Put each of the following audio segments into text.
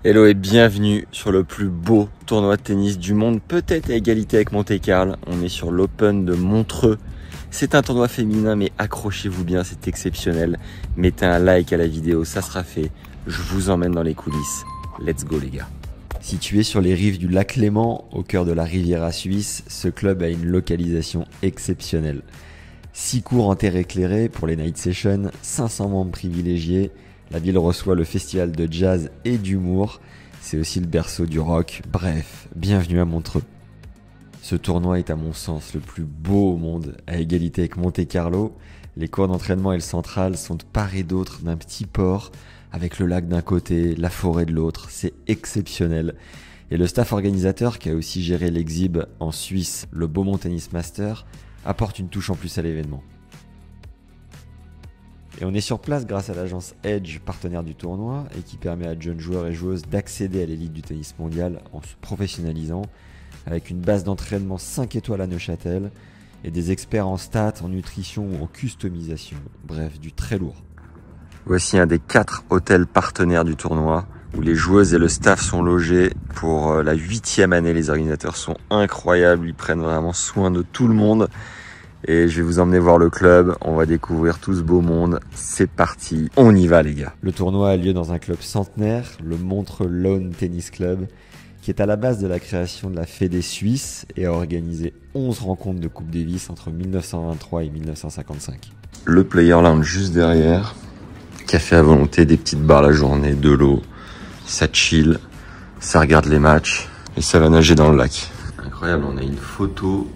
Hello et bienvenue sur le plus beau tournoi de tennis du monde, peut-être à égalité avec Monte-Carlo. On est sur l'Open de Montreux. C'est un tournoi féminin, mais accrochez-vous bien, c'est exceptionnel. Mettez un like à la vidéo, ça sera fait. Je vous emmène dans les coulisses. Let's go les gars. Situé sur les rives du lac Léman, au cœur de la Riviera suisse, ce club a une localisation exceptionnelle. 6 cours en terre éclairée pour les night sessions, 500 membres privilégiés. La ville reçoit le festival de jazz et d'humour. C'est aussi le berceau du rock. Bref, bienvenue à Montreux. Ce tournoi est à mon sens le plus beau au monde, à égalité avec Monte-Carlo. Les cours d'entraînement et le central sont de part et d'autre d'un petit port, avec le lac d'un côté, la forêt de l'autre. C'est exceptionnel. Et le staff organisateur, qui a aussi géré l'exhibe en Suisse, le Beaumont Tennis Master, apporte une touche en plus à l'événement. Et on est sur place grâce à l'agence Edge, partenaire du tournoi, et qui permet à jeunes joueurs et joueuses d'accéder à l'élite du tennis mondial en se professionnalisant, avec une base d'entraînement 5 étoiles à Neuchâtel, et des experts en stats, en nutrition ou en customisation. Bref, du très lourd. Voici un des 4 hôtels partenaires du tournoi, où les joueuses et le staff sont logés pour la 8e année. Les organisateurs sont incroyables, ils prennent vraiment soin de tout le monde. Et je vais vous emmener voir le club, on va découvrir tout ce beau monde. C'est parti, on y va les gars. Le tournoi a lieu dans un club centenaire, le Montreux Lawn Tennis Club, qui est à la base de la création de la Fédé suisse et a organisé 11 rencontres de Coupe Davis entre 1923 et 1955. Le Player Lounge juste derrière, café à volonté, des petites barres la journée, de l'eau, ça chill, ça regarde les matchs et ça va nager dans le lac. Incroyable, on a une photo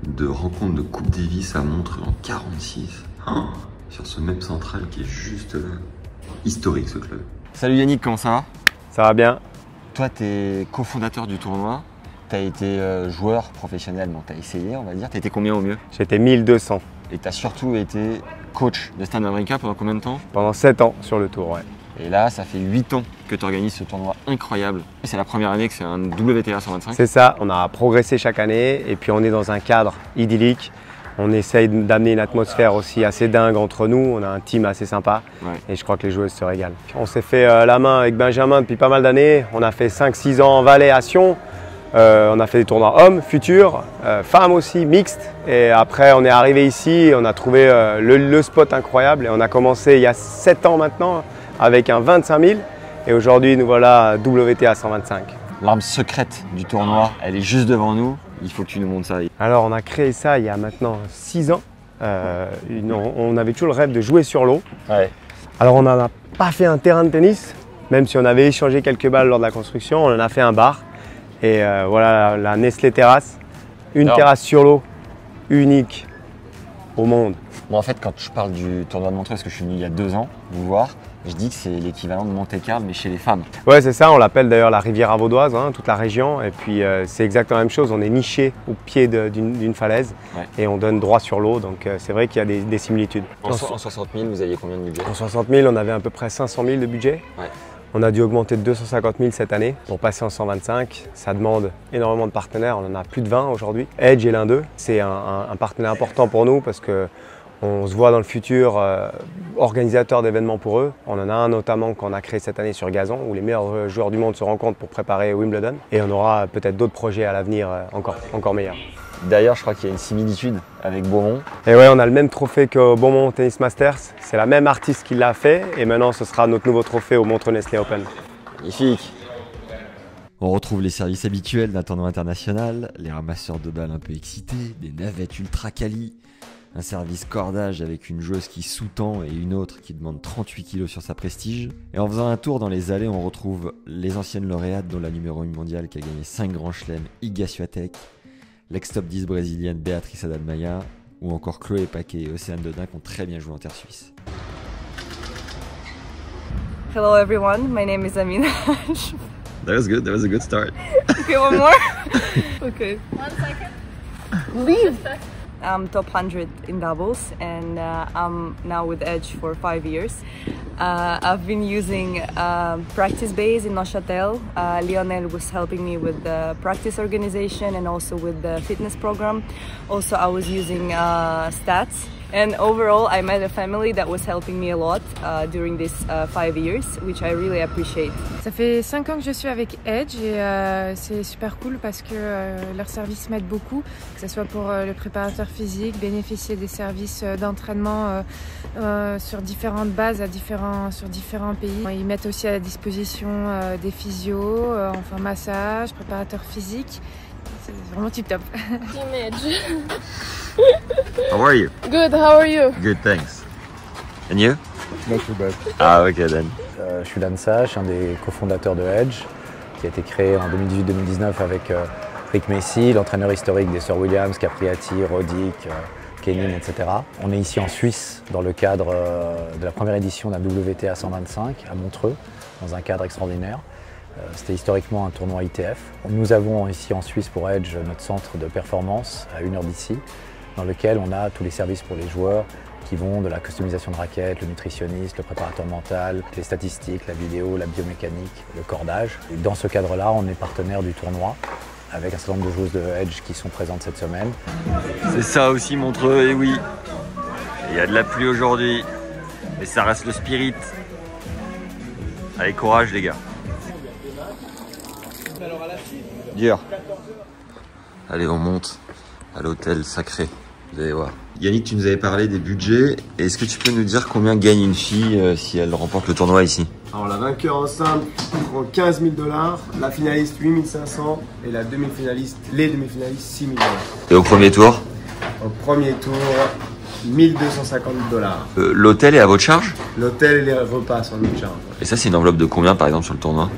de rencontre de Coupe Davis à Montreux en 46, sur ce même central qui est juste là. Historique ce club. Salut Yannick, comment ça va? Ça va bien. Toi tu es cofondateur du tournoi, tu as été joueur professionnel, bon tu as essayé on va dire, tu as été combien au mieux? J'étais 1200. Et tu as surtout été coach de Stan Wawrinka pendant combien de temps? Pendant 7 ans sur le tour, ouais. Et là, ça fait 8 ans que tu organises ce tournoi incroyable. C'est la première année que c'est un WTA 125. C'est ça, on a progressé chaque année et puis on est dans un cadre idyllique. On essaye d'amener une atmosphère aussi assez dingue entre nous. On a un team assez sympa et je crois que les joueuses se régalent. On s'est fait la main avec Benjamin depuis pas mal d'années. On a fait 5-6 ans en Valais à Sion. On a fait des tournois hommes, futurs, femmes aussi, mixtes. Et après, on est arrivé ici, on a trouvé le spot incroyable et on a commencé il y a 7 ans maintenant avec un 25 000 et aujourd'hui nous voilà WTA 125. L'arme secrète du tournoi, elle est juste devant nous, il faut que tu nous montres ça. Alors on a créé ça il y a maintenant 6 ans, on avait toujours le rêve de jouer sur l'eau. Ouais. Alors on n'en a pas fait un terrain de tennis, même si on avait échangé quelques balles lors de la construction, on en a fait un bar. Et voilà la Nestlé Terrasse, une terrasse sur l'eau, unique au monde. Bon, en fait, quand je parle du tournoi de Montreux, parce que je suis venu il y a 2 ans vous voir, je dis que c'est l'équivalent de Monte-Carlo, mais chez les femmes. Ouais, c'est ça, on l'appelle d'ailleurs la Riviera vaudoise, toute la région. Et puis c'est exactement la même chose, on est niché au pied d'une falaise et on donne droit sur l'eau, donc c'est vrai qu'il y a des similitudes. En 60 000, vous aviez combien de budget? En 60 000, on avait à peu près 500 000 de budget. Ouais. On a dû augmenter de 250 000 cette année pour passer en 125. Ça demande énormément de partenaires, on en a plus de 20 aujourd'hui. Edge est l'un d'eux. C'est un partenaire important pour nous parce qu'on se voit dans le futur organisateur d'événements pour eux. On en a un notamment qu'on a créé cette année sur gazon où les meilleurs joueurs du monde se rencontrent pour préparer Wimbledon. Et on aura peut-être d'autres projets à l'avenir encore meilleurs. D'ailleurs, je crois qu'il y a une similitude avec Beaumont. Et ouais, on a le même trophée qu'au Beaumont Tennis Masters. C'est la même artiste qui l'a fait et maintenant ce sera notre nouveau trophée au Montreux Nestlé Open. Magnifique. On retrouve les services habituels d'un tournoi international, les ramasseurs de balles un peu excités, des navettes ultra quali, un service cordage avec une joueuse qui sous-tend et une autre qui demande 38 kg sur sa prestige. Et en faisant un tour dans les allées, on retrouve les anciennes lauréates, dont la numéro 1 mondiale qui a gagné 5 grands chelems, Iga Swiatek, l'ex-top 10 brésilienne Beatriz Haddad-Maia ou encore Chloé Paquet et Océane Dodin qui ont très bien joué en terre suisse. Hello everyone, my name is Amina. That was good, that was a good start. Okay, one more? Okay. 1 second. Leave! I'm top 100 in doubles and I'm now with Edge for 5 years. I've been using practice base in Neuchâtel. Lionel was helping me with the practice organization and also with the fitness program. Also I was using stats And overall, I met a family that was helping me a lot during these 5 years, which I really appreciate. Ça fait 5 ans que je suis avec Edge et c'est super cool parce que leur service m'aide beaucoup, que ce soit pour le préparateur physique, bénéficier des services d'entraînement sur différentes bases sur différents pays. Ils mettent aussi à la disposition des physios, enfin massage, préparateur physique. C'est vraiment tip top. Team Edge. How are you? Good, how are you? Good, thanks. And you? Not too bad. Ah, ok, then. Je suis Lansa, je suis un des cofondateurs de Edge, qui a été créé en 2018-2019 avec Rick Messi, l'entraîneur historique des Sir Williams, Capriati, Roddick, Kenin, etc. On est ici en Suisse dans le cadre de la première édition d'un WTA 125 à Montreux, dans un cadre extraordinaire. C'était historiquement un tournoi ITF. Nous avons ici en Suisse pour Edge notre centre de performance à 1 heure d'ici, dans lequel on a tous les services pour les joueurs qui vont de la customisation de raquettes, le nutritionniste, le préparateur mental, les statistiques, la vidéo, la biomécanique, le cordage. Et dans ce cadre-là, on est partenaire du tournoi avec un certain nombre de joueuses de Edge qui sont présentes cette semaine. C'est ça aussi Montreux, et oui. Il y a de la pluie aujourd'hui, mais ça reste le spirit. Allez, courage les gars. Dur. Allez, on monte à l'hôtel sacré. Vous allez voir. Yannick, tu nous avais parlé des budgets. Est-ce que tu peux nous dire combien gagne une fille si elle remporte le tournoi ici? Alors la vainqueur en simple prend 15 000 $, la finaliste 8 500 et la les demi-finalistes 6 000 $. Et au premier tour? Au premier tour, 1 250 $. L'hôtel est à votre charge? L'hôtel et les repas sont à notre charge. Et ça, c'est une enveloppe de combien par exemple sur le tournoi?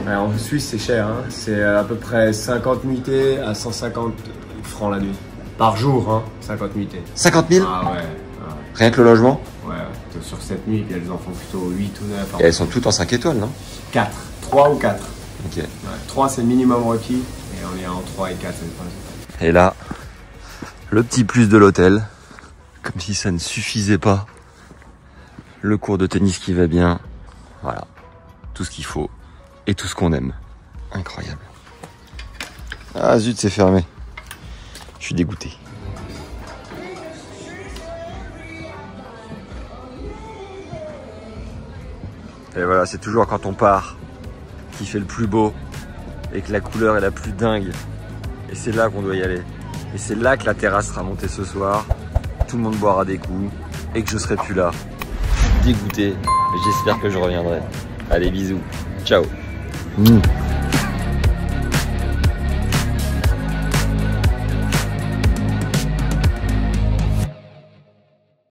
Alors, en Suisse, c'est cher. Hein. C'est à peu près 50 nuitées à 150 francs la nuit. Par jour, hein, 50 nuitées. 50 000? Ah ouais. Rien que le logement? Ouais, sur 7 nuits, puis elles en font plutôt 8 ou 9. Et elles sont toutes en 5 étoiles, non? 4. 3 ou 4. Ok. Ouais, 3 c'est le minimum requis, et on est en 3 et 4 cette fois. Et là, le petit plus de l'hôtel, comme si ça ne suffisait pas. Le cours de tennis qui va bien. Voilà, tout ce qu'il faut et tout ce qu'on aime. Incroyable. Ah zut, c'est fermé. Je suis dégoûté. Et voilà, c'est toujours quand on part qui fait le plus beau et que la couleur est la plus dingue. Et c'est là qu'on doit y aller. Et c'est là que la terrasse sera montée ce soir. Tout le monde boira des coups et que je serai plus là. Dégoûté, mais j'espère que je reviendrai. Allez, bisous. Ciao.